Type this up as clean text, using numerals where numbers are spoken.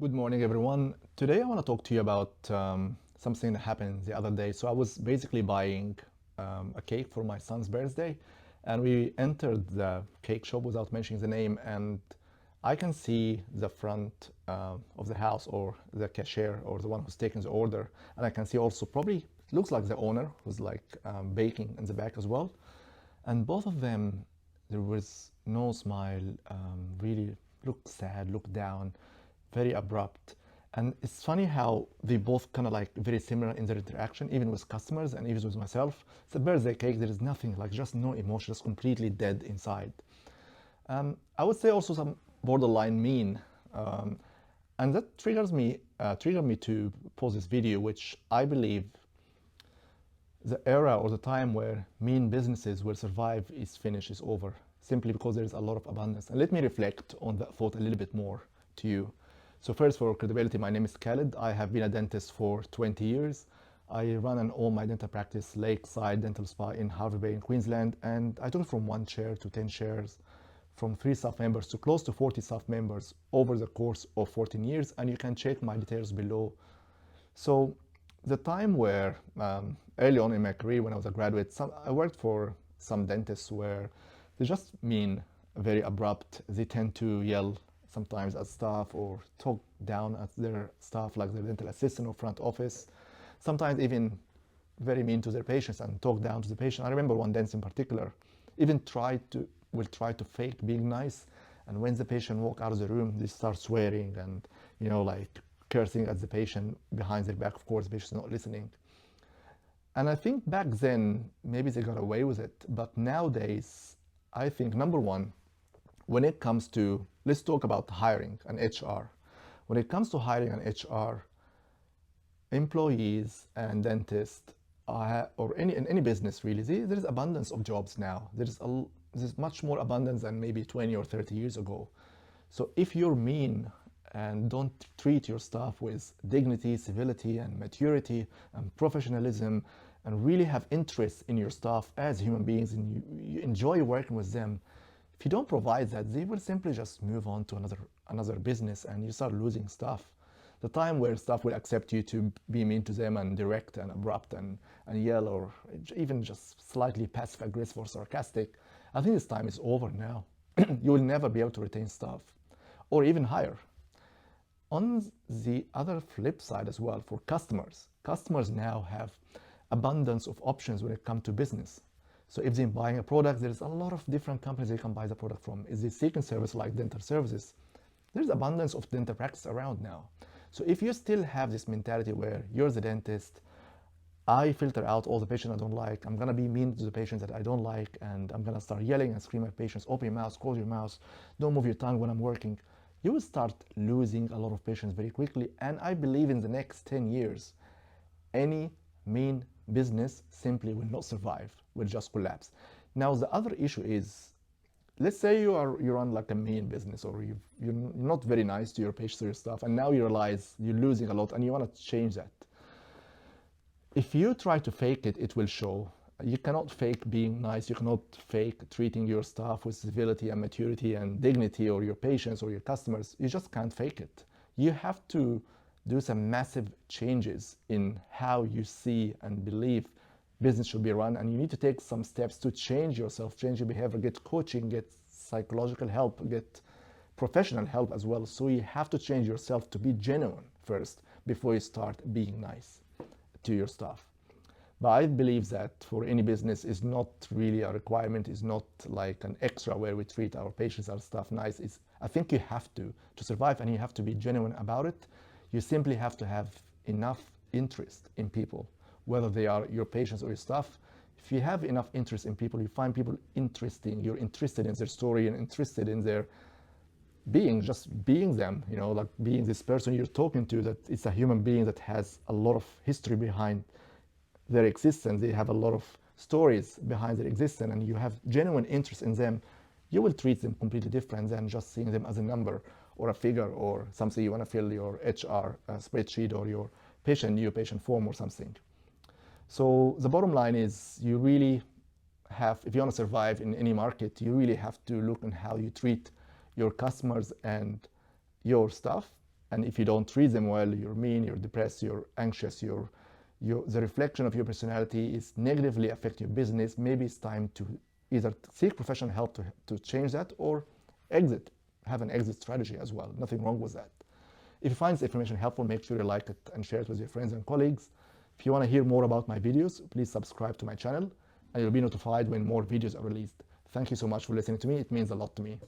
Good morning, everyone. Today I want to talk to you about something that happened the other day. So I was basically buying a cake for my son's birthday, and we entered the cake shop without mentioning the name, and I can see the front of the house or the cashier or the one who's taking the order, and I can see also probably looks like the owner who's like baking in the back as well. And both of them, there was no smile, really looked sad, looked down, very abrupt. And it's funny how they both kind of like very similar in their interaction, even with customers and even with myself. It's a birthday cake, there is nothing, like just no emotion, just completely dead inside. I would say also some borderline mean. And that triggered me to post this video, which I believe the era or the time where mean businesses will survive is finished, is over, simply because there is a lot of abundance. And let me reflect on that thought a little bit more to you. So first, for credibility, my name is Khaled. I have been a dentist for 20 years. I run and own my dental practice, Lakeside Dental Spa in Hervey Bay in Queensland, and I took it from 1 chair to 10 chairs, from 3 staff members to close to 40 staff members over the course of 14 years, and you can check my details below. So the time where, early on in my career when I was a graduate, I worked for some dentists where they just mean very abrupt. They tend to yell sometimes at staff or talk down at their staff like their dental assistant or front office. Sometimes even very mean to their patients and talk down to the patient. I remember one dentist in particular even will try to fake being nice, and when the patient walk out of the room, they start swearing and like cursing at the patient behind their back. Of course, the patient's not listening. And I think back then maybe they got away with it, but nowadays I think number one, when it comes to, let's talk about hiring and HR. When it comes to hiring and HR, employees and dentists, or in any business really, there is abundance of jobs now. There's much more abundance than maybe 20 or 30 years ago. So if you're mean and don't treat your staff with dignity, civility, and maturity and professionalism, and really have interest in your staff as human beings, and you enjoy working with them, if you don't provide that, they will simply just move on to another business, and you start losing staff. The time where staff will accept you to be mean to them and direct and abrupt and yell, or even just slightly passive aggressive or sarcastic, I think this time is over now. You will never be able to retain staff or even hire. On the other flip side as well, for customers now have abundance of options when it comes to business. So if they're buying a product, there's a lot of different companies they can buy the product from. If they seek a service like dental services, there's abundance of dental practice around now. So if you still have this mentality where you're the dentist, I filter out all the patients I don't like, I'm gonna be mean to the patients that I don't like, and I'm gonna start yelling and screaming at patients, open your mouth, close your mouth, don't move your tongue when I'm working, you will start losing a lot of patients very quickly. And I believe in the next 10 years, any mean business simply will not survive, will just collapse. Now the other issue is, let's say you run like a mean business, or you're not very nice to your patients or your staff, and now you realize you're losing a lot and you want to change that. If you try to fake it, it will show. You cannot fake being nice, you cannot fake treating your staff with civility and maturity and dignity, or your patients or your customers. You just can't fake it. You have to do some massive changes in how you see and believe business should be run, and you need to take some steps to change yourself, change your behavior, get coaching, get psychological help, get professional help as well. So you have to change yourself to be genuine first before you start being nice to your staff. But I believe that for any business is not really a requirement, is not like an extra where we treat our patients, our staff nice. I think you have to survive, and you have to be genuine about it. You simply have to have enough interest in people, whether they are your patients or your staff. If you have enough interest in people, you find people interesting, you're interested in their story and interested in their being, just being them, like being this person you're talking to, that it's a human being that has a lot of history behind their existence. They have a lot of stories behind their existence, and you have genuine interest in them. You will treat them completely different than just seeing them as a number or a figure or something you want to fill your HR spreadsheet or your new patient form or something. So the bottom line is, you really have, if you want to survive in any market, you really have to look on how you treat your customers and your staff. And if you don't treat them well, you're mean, you're depressed, you're anxious, the reflection of your personality is negatively affecting your business. Maybe it's time to either seek professional help to change that, or exit, have an exit strategy as well. Nothing wrong with that. If you find this information helpful, make sure you like it and share it with your friends and colleagues. If you want to hear more about my videos, please subscribe to my channel and you'll be notified when more videos are released. Thank you so much for listening to me. It means a lot to me.